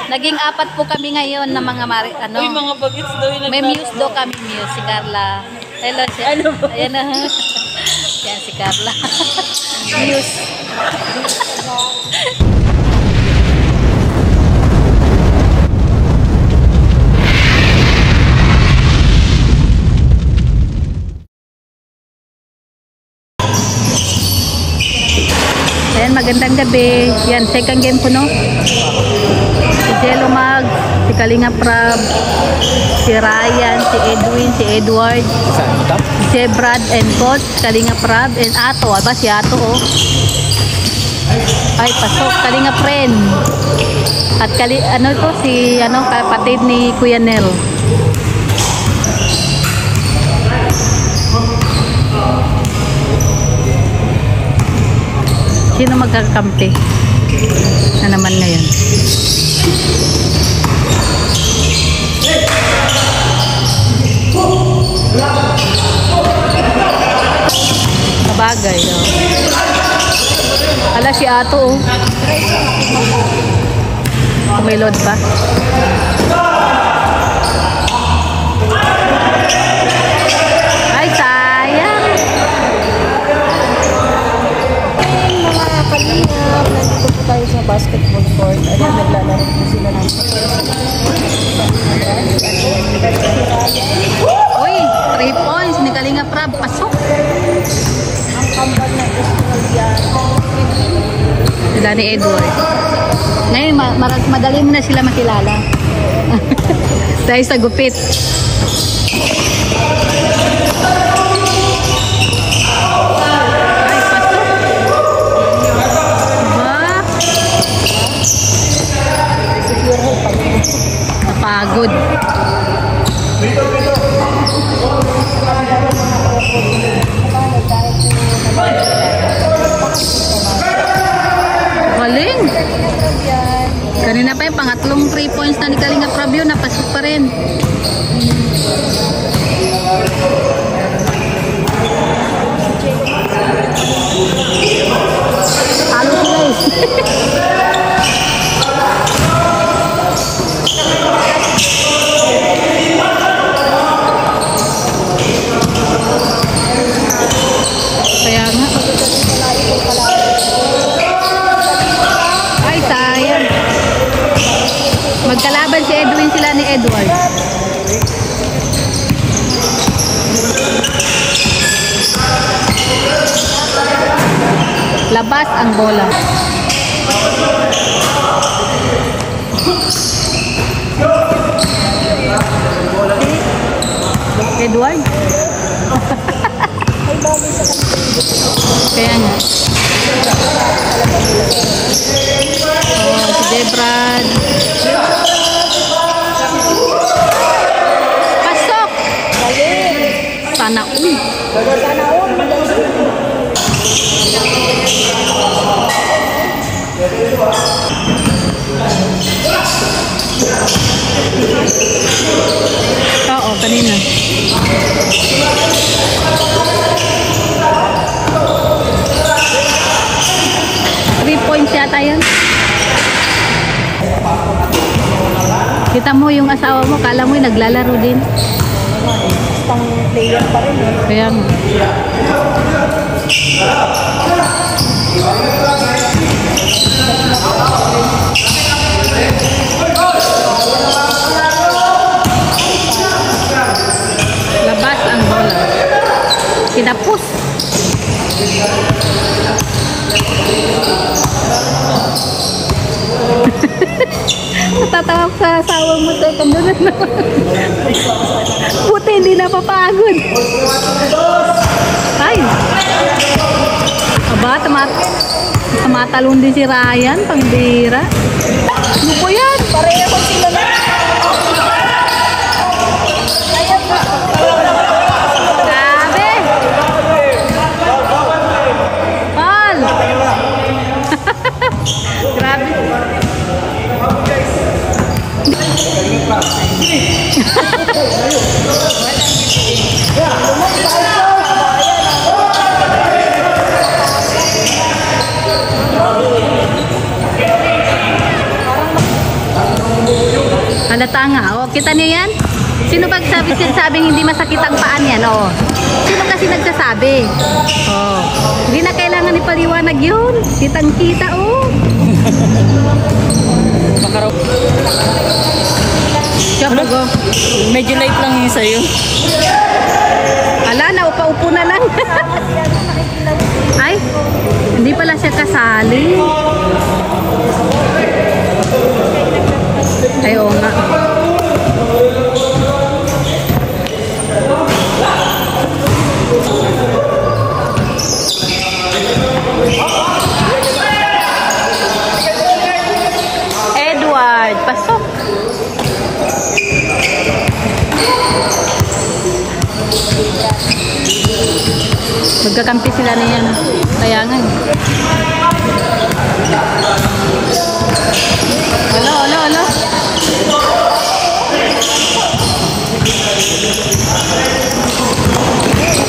Naging apat po kami ngayon na mga ano. Uy, mga bagets daw yung may muse daw kami, muse. Si Carla. Hello, si ano ba? Ayan na. Yan si Carla. Muse. Ayan, magandang gabi. Yan, second game po, no? Si Jello Mag, si Kalinga Prab, si Ryan, si Edwin, si Edward, si Brad and Coach, Kalinga Prab, and Ato. Aba, si Ato, oh. Ay, pasok, Kalinga Friend. At ano ito, si kapatid ni Kuya Nel. Sino magkakampi na naman ngayon? Mabagay, oh. Hala, si Ato, oh. Kumilod pa. Ay, sayang. Nandito po tayo sa basketball court. Ayan, naglalaro po sila ng Uy, 3 points. Ni Kalinga Prab, pasok. ang kambal na Australian. Sila ni Edward. Ngayon, madali mo na sila makilala. Dahil sa gupit. Napagod. Galing. Kanina pa yung pangatlong 3 points na ni Kalinga Prab yun, napasok pa rin. Halo sila eh. Kaya nga. Ay, sayang. Magkalaban si Edwin sila ni Edward. Labas ang bola. Edward? Kaya nga. Oh, si Debrad. Pasok! Sana all. Oo, kanina. Points yata yun. Kita mo yung asawa mo, kala mo yung naglalaro din. Pang player pa rin eh. Kaya nga. Labas ang bola. Kinapos. Natatawa sa asawa mo to. Kandunan na. Buti hindi napapagod. Ay. Aba, tumatalon din si Ryan. Pangbira. Ano po yan? Pareha ko sila na. Grabe. Paul. Grabe. Halata nga. O, kita niyo yan? Sino ba sabing hindi masakit ang paan yan? O. Sino kasi nagsasabi? O. Hindi na kailangan ipaliwanag yun. Kitang-kita, o. Makaraw. Siya po, go. Medyo light lang yun sa'yo. Ala, naupa-upo na lang. Ay, hindi pala siya kasali. Ay, oo nga. Edward, pasok. Magkakampi sila na yan. Kaya nga. Alo.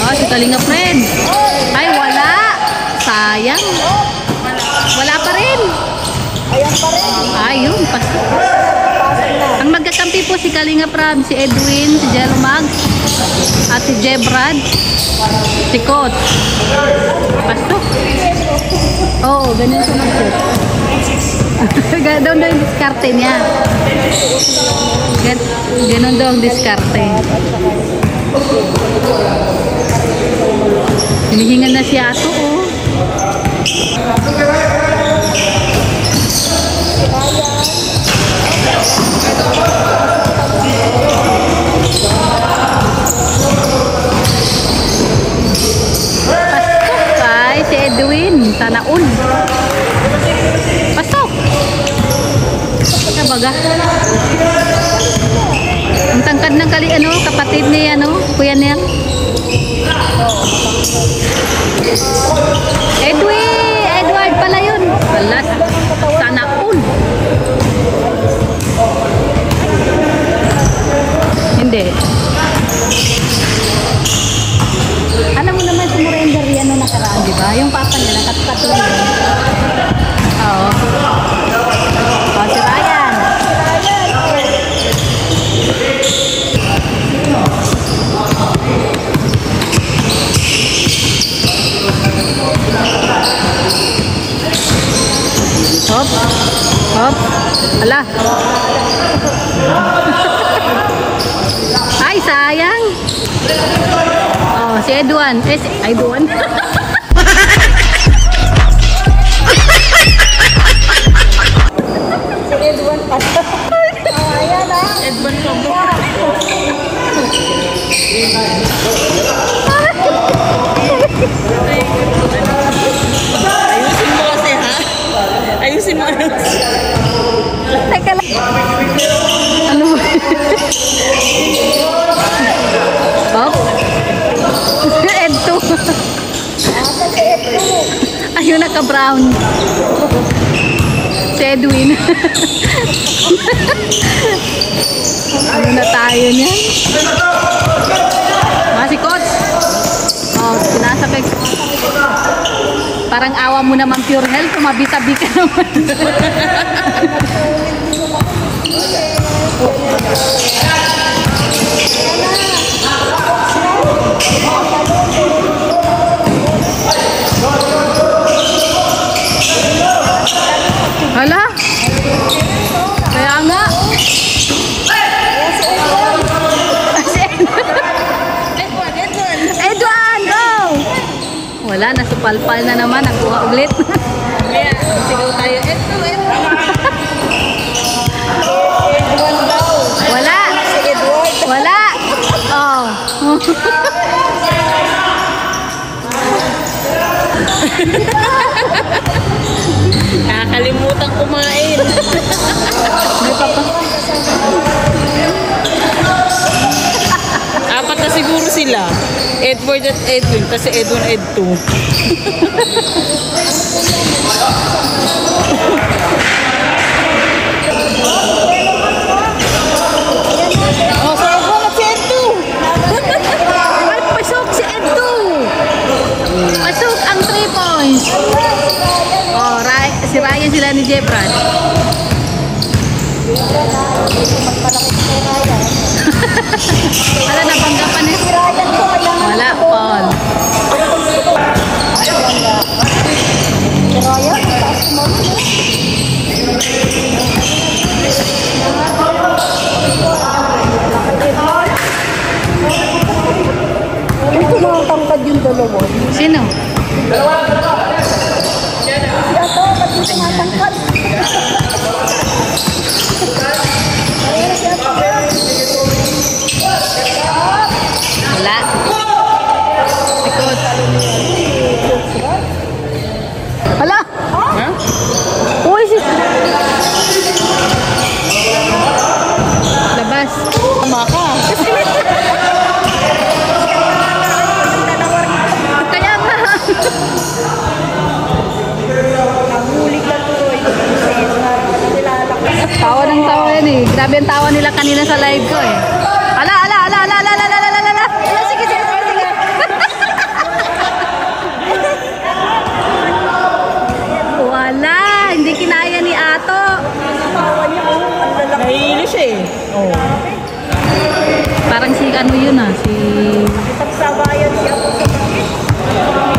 Oh, si Kalinga Fred. Ay, wala. Sayang. Wala pa rin. Ayan pa rin. Ayun, pasok. Ang magkakampi po si Kalinga Prab, si Edwin, si Jelomag, at si Jebrad, si Coach. Pasok. Oo, ganyan siya mag-set. Ganon daw yung diskarte niya. Ganon daw ang diskarte. Hinihingan na si Ato, oh. Pasok kay si Edwin. Sana all. Pasok. Nabaga. Ang tangkad ng kapatid ni Kuya Nel. Edward pala yun. Alas. Sana all. Hindi. Alam mo naman sumurrender yan nung nakaraan, di ba? Yung papa niya, nakatulog. Oo. O, si Ryan. Hop. Hop. Ala. Ay, sayang. Oh, si Edwan. Si Edwan. Si Edwan pa. Ayan ah. Edwan po. Ayusin mo kasi ha. Ayusin mo. Teka lang. Ano ba? Oh. Ed2. Ayun, naka-brown. Si Edwin. Ano na tayo niyan? Si Coach. Oh, sinasakay. Parang awa mo naman Pure Health. Tumabitabi ka naman. Hala? Kaya nga. Edwan, go! Wala, nasupalpal na naman. Nakuha ulit. Kaya, sigaw tayo. Edwan daw. Wala. Si Edward. Wala. Oh. Nakakalimutan kumain. May papa. Apat na siguro sila. Edward at Edwin. Kasi Edwin, Ed2. Oh, sa Edwin at si Ed2. Ay, pasok si Ed2. Pasok ang 3 points. Oh, si Ryan sila ni Jebrad. Wala, nabangga pa niya. Ryan ko, kailangan Wala, Paul. Si Ryan, taas mo. Ay, tumatangkad yung dalawa. Sino? Si Ato, ba't yung tumatangkad? Ayun, si Ato. Wala. Ikot. Hala! Ha? Uy, si... Labas. Tama ka. Kaya nga. Nahulig lang tuloy. Tawa ng tawa yan eh. Grabe ang tawa nila kanina sa live ko eh. Ala, ala, ala, ala, ala, ala, ala, ala, ala. Sige, sige, sige, sige. Wala. Hindi kinaya ni Ato. Nahihilo siya eh. Oo. Parang si ano yun ah. Si... Pagsabayan siya po sa bakit.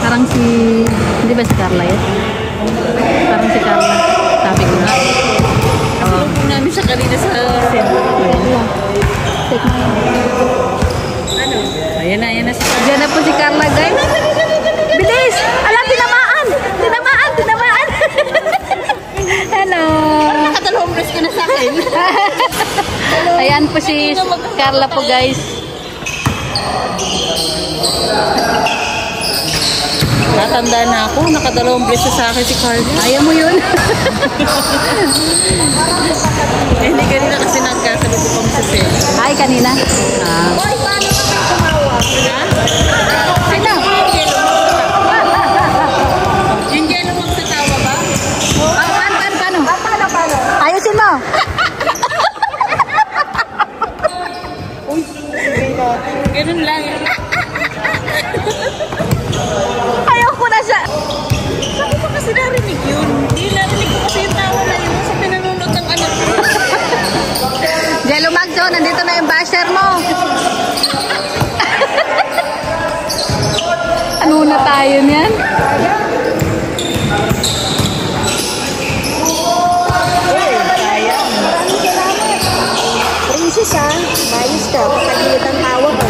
Parang si... Hindi ba si Carla yun? Parang si Carla. Sabi ko nga. Oo. Namin siya kanina sa center. Take mo yun. Ano? Ayan na siya. Diyan na po si Carla, guys. Bilis! Alam, tinamaan! Tinamaan! Tinamaan! Hello! Nakadalawang press ka na sa akin. Ayan po si Carla po, guys. Natanda na ako. Nakadalawang press sa akin si Carla. Ayaw mo yun? Hindi kanina kasi nagkasalubo kami sa set. Ay, kanina. Ah. Hoy, paano ka kayo tumawa? Ha? Sino? Yung yellow magsatawa ba? Paano? Paano? Ayusin mo. Uy, sige natin. Ganun lang. Ayaw ko na siya. Sabi ko kasi narinig yun. Hindi narinig ko kasi yung tawa na yun sa pinanunod ng anak ko. Jello Magjo, nandito na yung basher mo. Ano na tayo niyan? Uy, sayang. Princess ha, mayos ka. Pagkaliit ang tawa ko.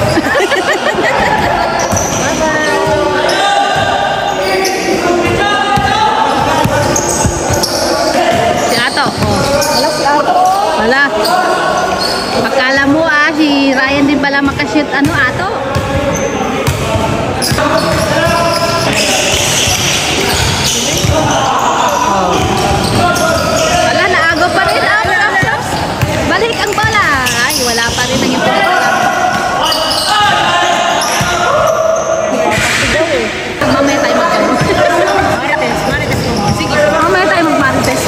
Si Ato. Oh. Alas ako. Wala. Akala mo si Ryan din pala makashoot Ato. Oh. Wala, naagaw pa rin. Balik ang bola. Ay, wala pa rin ang ipinag. Mamaya tayo Marites mo. Sige. Mamaya tayo mag-marites.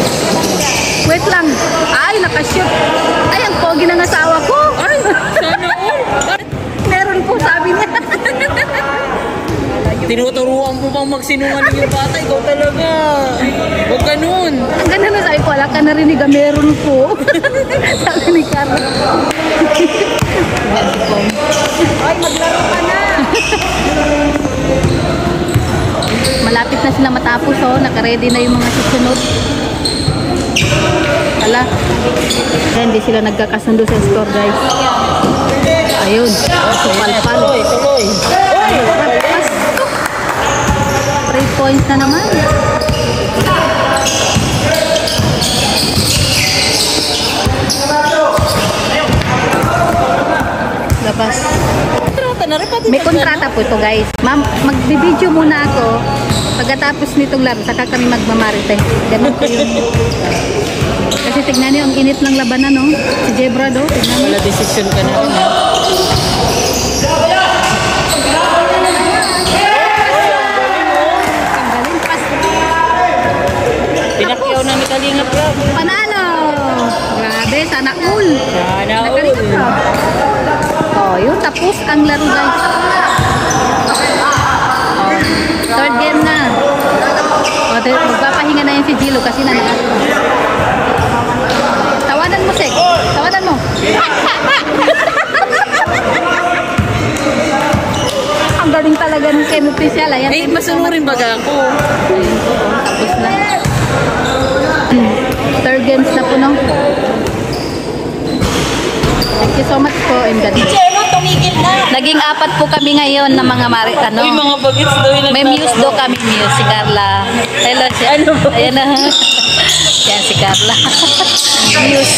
Wait lang. Ay, nakashoot. Ay, ang pogi ng asawa ko. Ay, sana all. Meron po, sabi niya. Tinuturuan mo bang magsinungaling yung bata? Ikaw talaga. Huwag ganun. Ang ganda na sabi ko, wala ka narinig, meron po. Sabi ni Carla. Ay, maglaro ka na. Malapit na sila matapos, oh. Naka-ready na yung mga susunod. Ala. Hindi sila nagkakasundo sa score, guys. Ayun. Supal-pal. Tuloy. 3 points na naman. Labas. May kontrata po ito, guys. Ma'am, magbibideo muna ako. Pagkatapos nitong laro, saka kami magmamarite. Ganun po yung... Kasi tignan niyo, ang init ng labanan, no? Si Jebra, do. Tignan niyo. Wala decision ka na. Pinakyaw na ni Kalingap Rob. Panalo! Grabe, sana all. Sana all. Nakalingap ka. Oh, yun, tapos ang laro, guys. Oh, third game na. Oh, magpapahinga na yung si Gilo kasi nanakas. Tawanan mo, Sek. Tawanan mo. morning talaga ng semi-official. Ayan, Eh, masunurin baga ako. Ayun po, tapos na. Third games na po, no? Thank you so much po and God bless. Jello, tumigil na. Naging apat po kami ngayon na mga ano. Uy, mga bagets daw yung May muse daw kami, muse. Si Carla. Hello, si Ano ba? Ayan na. Yan si Carla. Muse.